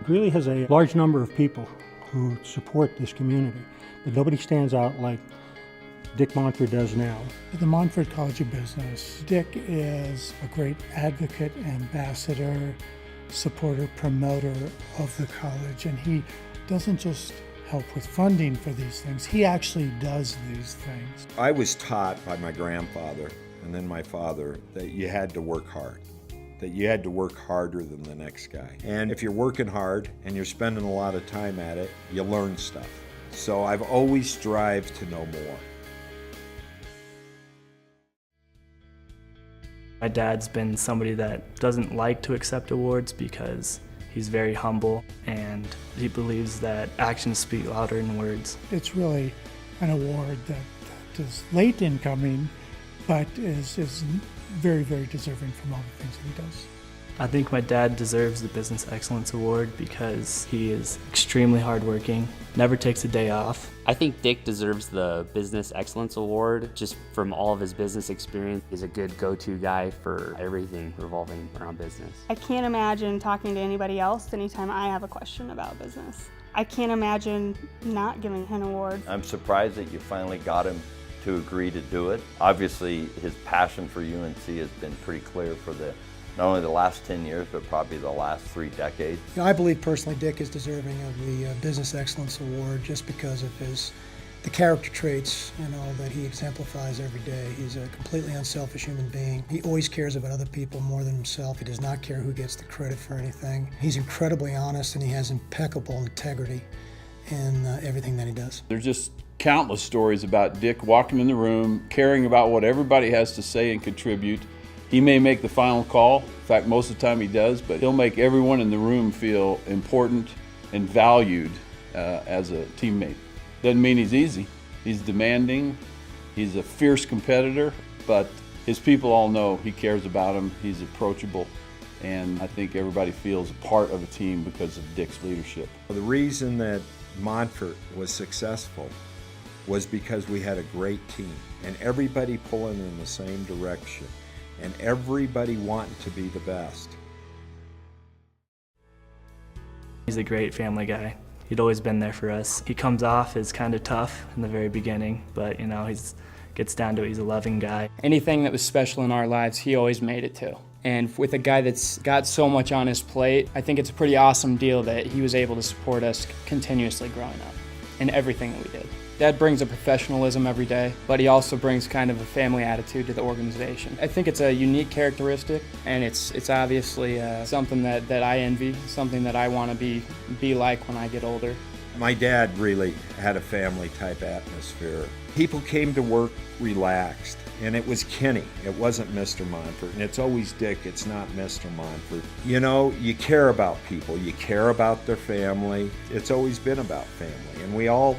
Greeley has a large number of people who support this community, but nobody stands out like Dick Monfort does now. At the Monfort College of Business, Dick is a great advocate, ambassador, supporter, promoter of the college, and he doesn't just help with funding for these things, he actually does these things. I was taught by my grandfather and then my father that you had to work hard, that you had to work harder than the next guy. And if you're working hard and you're spending a lot of time at it, you learn stuff. So I've always strived to know more. My dad's been somebody that doesn't like to accept awards because he's very humble and he believes that actions speak louder than words. It's really an award that is late in coming, but is very, very deserving from all the things that he does. I think my dad deserves the Business Excellence Award because he is extremely hardworking, never takes a day off. I think Dick deserves the Business Excellence Award just from all of his business experience. He's a good go-to guy for everything revolving around business. I can't imagine talking to anybody else anytime I have a question about business. I can't imagine not giving him an award. I'm surprised that you finally got him to agree to do it. Obviously, his passion for UNC has been pretty clear for not only the last 10 years, but probably the last 3 decades. I believe personally Dick is deserving of the Business Excellence Award just because of the character traits and all that he exemplifies every day. He's a completely unselfish human being. He always cares about other people more than himself. He does not care who gets the credit for anything. He's incredibly honest and he has impeccable integrity in everything that he does. There's just countless stories about Dick walking in the room, caring about what everybody has to say and contribute. He may make the final call, in fact most of the time he does, but he'll make everyone in the room feel important and valued as a teammate. Doesn't mean he's easy. He's demanding, he's a fierce competitor, but his people all know he cares about them, he's approachable, and I think everybody feels a part of a team because of Dick's leadership. The reason that Monfort was successful was because we had a great team and everybody pulling in the same direction and everybody wanting to be the best. He's a great family guy. He'd always been there for us. He comes off as kind of tough in the very beginning, but he gets down to it, he's a loving guy. Anything that was special in our lives, he always made it to. And with a guy that's got so much on his plate, I think it's a pretty awesome deal that he was able to support us continuously growing up in everything that we did. Dad brings a professionalism every day, but he also brings kind of a family attitude to the organization. I think it's a unique characteristic, and it's obviously something that I envy, something that I want to be like when I get older. My dad really had a family type atmosphere. People came to work relaxed, and it was Kenny. It wasn't Mr. Monfort, and it's always Dick, it's not Mr. Monfort. You know, you care about people, you care about their family. It's always been about family, and we all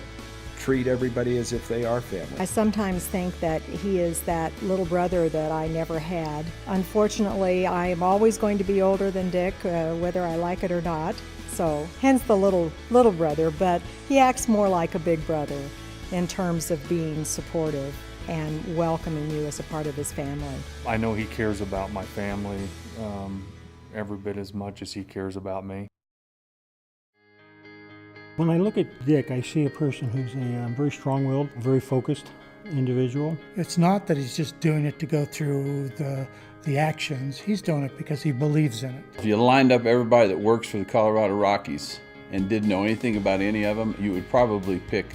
treat everybody as if they are family. I sometimes think that he is that little brother that I never had. Unfortunately, I am always going to be older than Dick, whether I like it or not. So, hence the little brother, but he acts more like a big brother in terms of being supportive and welcoming you as a part of his family. I know he cares about my family every bit as much as he cares about me. When I look at Dick, I see a person who's a very strong-willed, very focused individual. It's not that he's just doing it to go through the actions. He's doing it because he believes in it. If you lined up everybody that works for the Colorado Rockies and didn't know anything about any of them, you would probably pick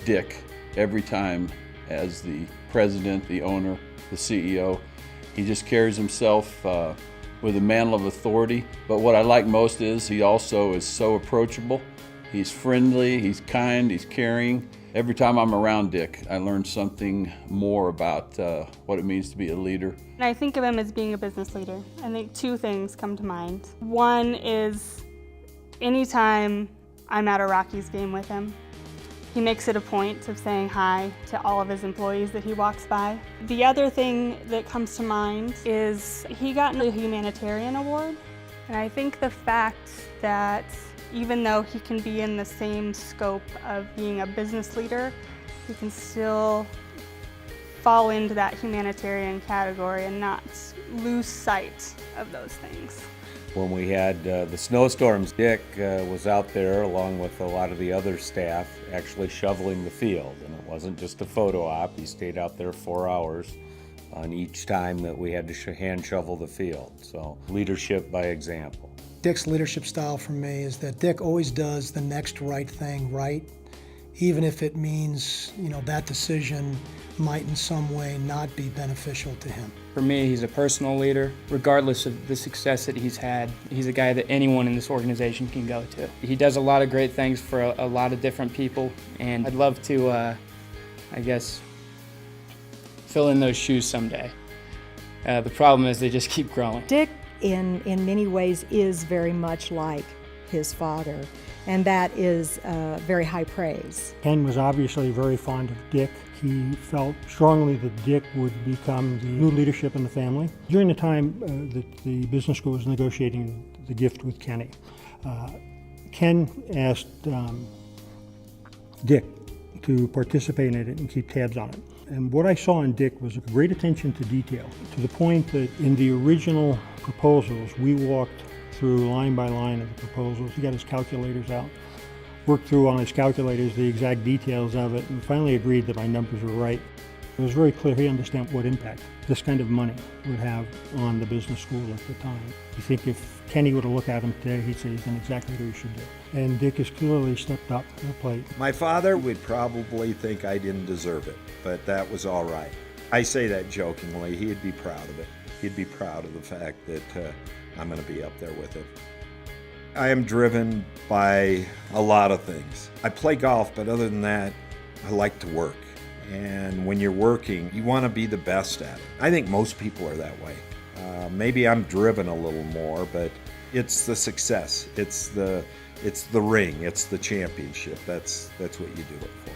Dick every time as the president, the owner, the CEO. He just carries himself with a mantle of authority. But what I like most is he also is so approachable. He's friendly, he's kind, he's caring. Every time I'm around Dick, I learn something more about what it means to be a leader. And I think of him as being a business leader. I think 2 things come to mind. One is anytime I'm at a Rockies game with him, he makes it a point of saying hi to all of his employees that he walks by. The other thing that comes to mind is he got a humanitarian award. And I think the fact that even though he can be in the same scope of being a business leader, he can still fall into that humanitarian category and not lose sight of those things. When we had the snowstorms, Dick was out there along with a lot of the other staff actually shoveling the field. And it wasn't just a photo op. He stayed out there 4 hours on each time that we had to hand shovel the field. So leadership by example. Dick's leadership style for me is that Dick always does the next right thing right, even if it means, that decision might in some way not be beneficial to him. For me, he's a personal leader. Regardless of the success that he's had, he's a guy that anyone in this organization can go to. He does a lot of great things for a lot of different people, and I'd love to, I guess, fill in those shoes someday. The problem is they just keep growing. Dick, in many ways, is very much like his father, and that is very high praise. Ken was obviously very fond of Dick. He felt strongly that Dick would become the new leadership in the family. During the time that the business school was negotiating the gift with Kenny, Ken asked Dick to participate in it and keep tabs on it. And what I saw in Dick was a great attention to detail, to the point that in the original proposals, we walked through line by line of the proposals. He got his calculators out, worked through on his calculators the exact details of it, and finally agreed that my numbers were right. It was very clear he understood what impact this kind of money would have on the business school at the time. I think if Kenny would have looked at him today, he'd say he's done exactly what he should do. And Dick has clearly stepped up to the plate. My father would probably think I didn't deserve it, but that was all right. I say that jokingly. He'd be proud of it. He'd be proud of the fact that I'm going to be up there with him. I am driven by a lot of things. I play golf, but other than that, I like to work. And when you're working, you want to be the best at it. I think most people are that way. Maybe I'm driven a little more, but it's the success. It's the ring. It's the championship. That's what you do it for.